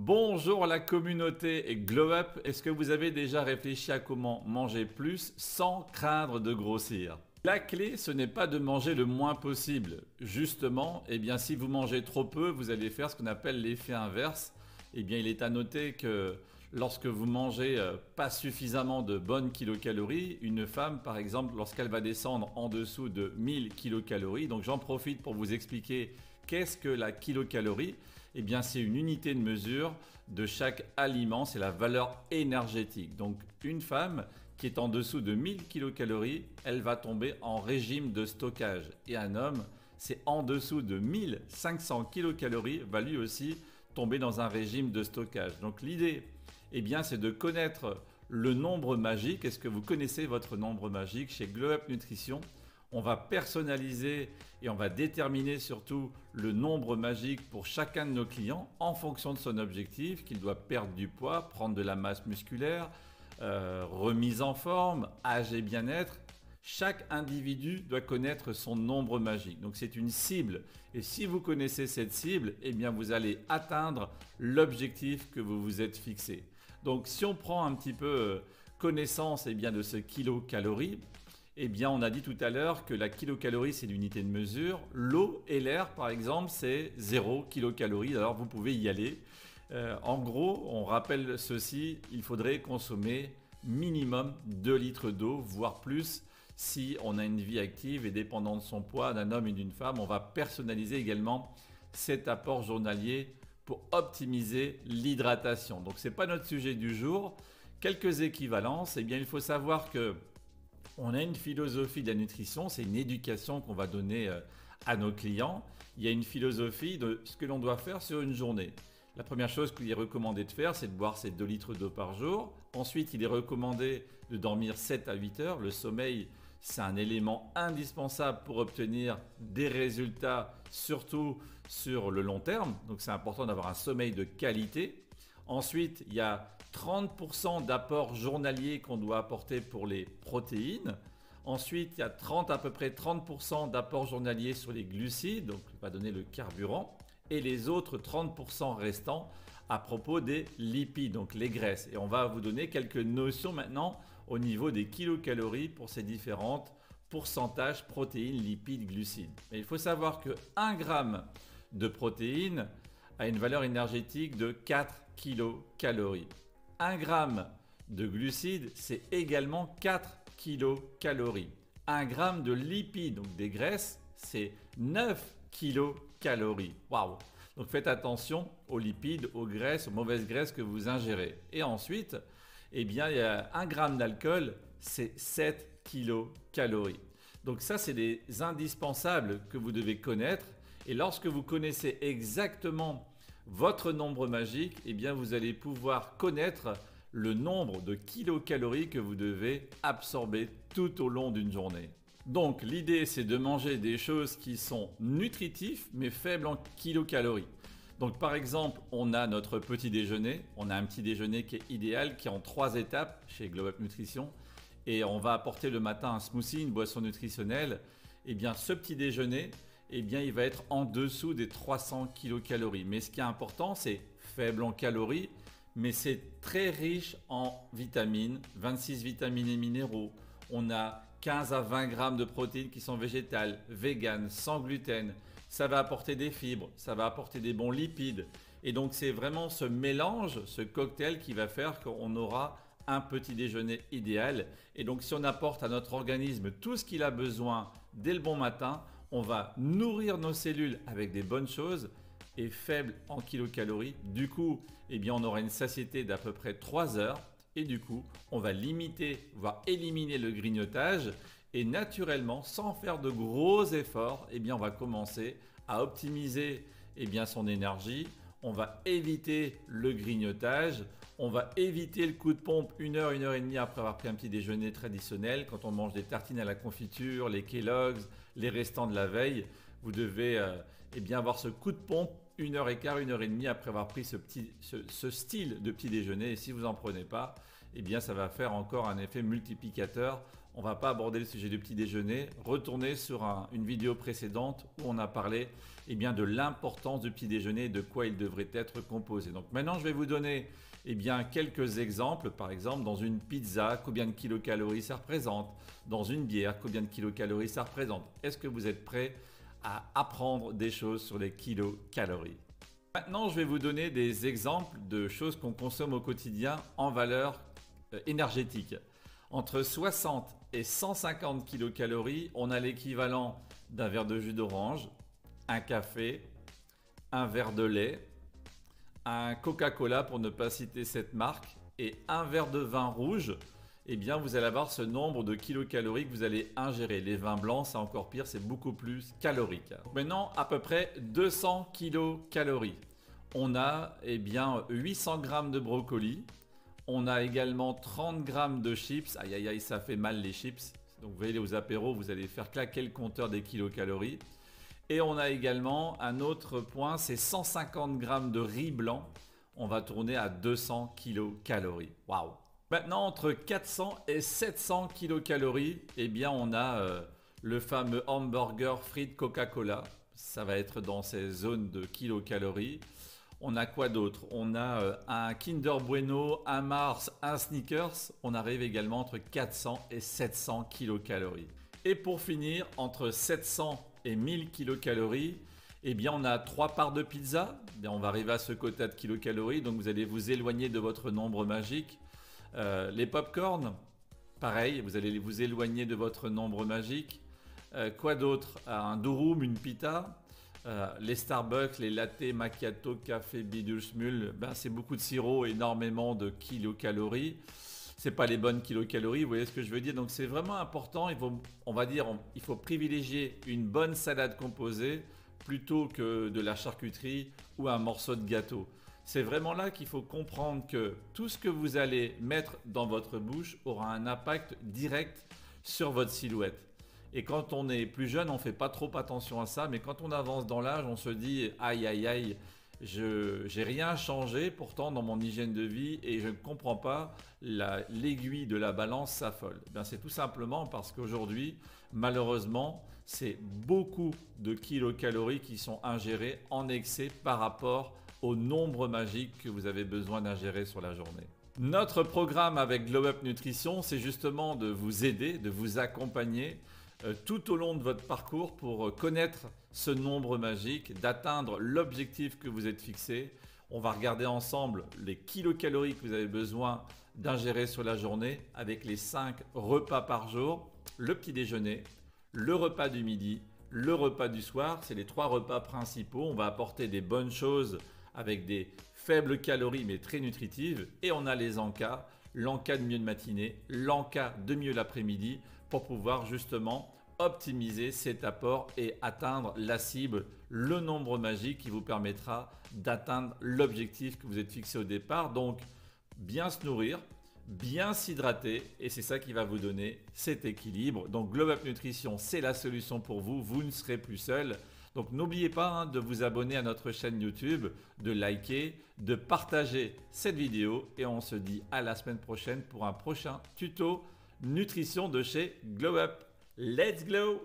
Bonjour la communauté et Glow Up, est-ce que vous avez déjà réfléchi à comment manger plus sans craindre de grossir? La clé, ce n'est pas de manger le moins possible. Justement, si vous mangez trop peu, vous allez faire ce qu'on appelle l'effet inverse. Il est à noter que lorsque vous mangez pas suffisamment de bonnes kilocalories, une femme par exemple, lorsqu'elle va descendre en dessous de 1000 kilocalories, donc j'en profite pour vous expliquer qu'est-ce que la kilocalorie. C'est une unité de mesure de chaque aliment, c'est la valeur énergétique. Donc une femme qui est en dessous de 1000 kilocalories, elle va tomber en régime de stockage. Et un homme, c'est en dessous de 1500 kilocalories, va lui aussi tomber dans un régime de stockage. Donc l'idée, c'est de connaître le nombre magique. Est-ce que vous connaissez votre nombre magique? Chez Glow Up Nutrition, on va personnaliser et on va déterminer surtout le nombre magique pour chacun de nos clients en fonction de son objectif, qu'il doit perdre du poids, prendre de la masse musculaire, remise en forme, âge et bien-être. Chaque individu doit connaître son nombre magique. Donc c'est une cible. Et si vous connaissez cette cible, vous allez atteindre l'objectif que vous vous êtes fixé. Donc si on prend un petit peu connaissance de ce kilocalorie, on a dit tout à l'heure que la kilocalorie, c'est l'unité de mesure. L'eau et l'air, par exemple, c'est 0 kilocalorie. Alors, vous pouvez y aller. En gros, on rappelle ceci, il faudrait consommer minimum 2 litres d'eau, voire plus, si on a une vie active et dépendant de son poids, d'un homme et d'une femme. On va personnaliser également cet apport journalier pour optimiser l'hydratation. Donc, ce n'est pas notre sujet du jour. Quelques équivalences. Il faut savoir que on a une philosophie de la nutrition, c'est une éducation qu'on va donner à nos clients. Il y a une philosophie de ce que l'on doit faire sur une journée. La première chose qu'il est recommandé de faire, c'est de boire ces 2 litres d'eau par jour. Ensuite, il est recommandé de dormir 7 à 8 heures. Le sommeil, c'est un élément indispensable pour obtenir des résultats, surtout sur le long terme. Donc, c'est important d'avoir un sommeil de qualité. Ensuite, il y a 30% d'apport journalier qu'on doit apporter pour les protéines. Ensuite, il y a à peu près 30% d'apport journalier sur les glucides, donc qui va donner le carburant. Et les autres 30% restants à propos des lipides, donc les graisses. Et on va vous donner quelques notions maintenant au niveau des kilocalories pour ces différentes pourcentages protéines, lipides, glucides. Mais il faut savoir que 1 gramme de protéines a une valeur énergétique de 4 kilocalories. 1 gramme de glucides, c'est également 4 kilocalories. 1 gramme de lipides, donc des graisses, c'est 9 kilocalories. Waouh! Donc faites attention aux lipides, aux graisses, aux mauvaises graisses que vous ingérez. Et ensuite, il y a 1 gramme d'alcool, c'est 7 kilocalories. Donc ça, c'est des indispensables que vous devez connaître. Et lorsque vous connaissez exactement votre nombre magique, vous allez pouvoir connaître le nombre de kilocalories que vous devez absorber tout au long d'une journée. Donc l'idée, c'est de manger des choses qui sont nutritives mais faibles en kilocalories. Donc par exemple, on a notre petit déjeuner, on a un petit déjeuner qui est idéal, qui est en 3 étapes chez Glow Up Nutrition. Et on va apporter le matin un smoothie, une boisson nutritionnelle. Ce petit déjeuner, il va être en dessous des 300 kilocalories. Mais ce qui est important, c'est faible en calories, mais c'est très riche en vitamines, 26 vitamines et minéraux. On a 15 à 20 grammes de protéines qui sont végétales, véganes, sans gluten. Ça va apporter des fibres, ça va apporter des bons lipides. Et donc c'est vraiment ce mélange, ce cocktail qui va faire qu'on aura un petit déjeuner idéal. Et donc si on apporte à notre organisme tout ce qu'il a besoin dès le bon matin, on va nourrir nos cellules avec des bonnes choses et faibles en kilocalories. Du coup, on aura une satiété d'à peu près 3 heures et du coup, on va limiter, voire éliminer le grignotage et naturellement, sans faire de gros efforts, on va commencer à optimiser son énergie. On va éviter le grignotage, on va éviter le coup de pompe 1 heure, 1 heure et demie après avoir pris un petit déjeuner traditionnel. Quand on mange des tartines à la confiture, les Kellogg's, les restants de la veille, vous devez avoir ce coup de pompe 1h15, 1h30 après avoir pris ce style de petit déjeuner. Et si vous n'en prenez pas, eh bien ça va faire encore un effet multiplicateur. On ne va pas aborder le sujet du petit déjeuner. Retournez sur une vidéo précédente où on a parlé de l'importance du petit déjeuner et de quoi il devrait être composé. Donc maintenant, je vais vous donner quelques exemples. Par exemple, dans une pizza, combien de kilocalories ça représente? Dans une bière, combien de kilocalories ça représente? Est-ce que vous êtes prêts à apprendre des choses sur les kilocalories? Maintenant, je vais vous donner des exemples de choses qu'on consomme au quotidien en valeur énergétique. Entre 60 et 150 kilocalories, on a l'équivalent d'un verre de jus d'orange, un café, un verre de lait, un Coca-Cola pour ne pas citer cette marque et un verre de vin rouge. Vous allez avoir ce nombre de kilocalories que vous allez ingérer. Les vins blancs, c'est encore pire, c'est beaucoup plus calorique. Maintenant, à peu près 200 kilocalories. On a 800 g de brocoli. On a également 30 g de chips. Aïe aïe aïe, ça fait mal les chips. Donc vous allez aux apéros, vous allez faire claquer le compteur des kilocalories. Et on a également un autre point, c'est 150 g de riz blanc. On va tourner à 200 kilocalories. Waouh! Maintenant, entre 400 et 700 kilocalories, on a le fameux hamburger frites Coca-Cola. Ça va être dans ces zones de kilocalories. On a quoi d'autre? On a un Kinder Bueno, un Mars, un Snickers. On arrive également entre 400 et 700 kilocalories. Et pour finir, entre 700 et 1000 kilocalories, on a 3 parts de pizza. On va arriver à ce quota de kilocalories, donc vous allez vous éloigner de votre nombre magique. Les pop-corn, pareil, vous allez vous éloigner de votre nombre magique. Quoi d'autre? Un durum, une pita. Les Starbucks, les latte, macchiato, café, bidule, smule, c'est beaucoup de sirop, énormément de kilocalories. C'est pas les bonnes kilocalories, vous voyez ce que je veux dire? Donc c'est vraiment important, il faut privilégier une bonne salade composée plutôt que de la charcuterie ou un morceau de gâteau. C'est vraiment là qu'il faut comprendre que tout ce que vous allez mettre dans votre bouche aura un impact direct sur votre silhouette. Et quand on est plus jeune, on ne fait pas trop attention à ça, mais quand on avance dans l'âge, on se dit aïe aïe aïe, j'ai rien changé pourtant dans mon hygiène de vie et je ne comprends pas, l'aiguille de la balance s'affole. C'est tout simplement parce qu'aujourd'hui, malheureusement, c'est beaucoup de kilocalories qui sont ingérées en excès par rapport au nombre magique que vous avez besoin d'ingérer sur la journée. Notre programme avec Glow Up Nutrition, c'est justement de vous aider, de vous accompagner tout au long de votre parcours pour connaître ce nombre magique, d'atteindre l'objectif que vous êtes fixé. On va regarder ensemble les kilocalories que vous avez besoin d'ingérer sur la journée avec les 5 repas par jour, le petit déjeuner, le repas du midi, le repas du soir. C'est les 3 repas principaux. On va apporter des bonnes choses avec des faibles calories mais très nutritives. Et on a les encas, l'encas de milieu de matinée, l'encas de milieu l'après-midi pour pouvoir justement optimiser cet apport et atteindre la cible, le nombre magique qui vous permettra d'atteindre l'objectif que vous êtes fixé au départ. Donc, bien se nourrir, bien s'hydrater et c'est ça qui va vous donner cet équilibre. Donc, Glow Up Nutrition, c'est la solution pour vous. Vous ne serez plus seul. Donc, n'oubliez pas de vous abonner à notre chaîne YouTube, de liker, de partager cette vidéo et on se dit à la semaine prochaine pour un prochain tuto nutrition de chez Glow Up. Let's glow!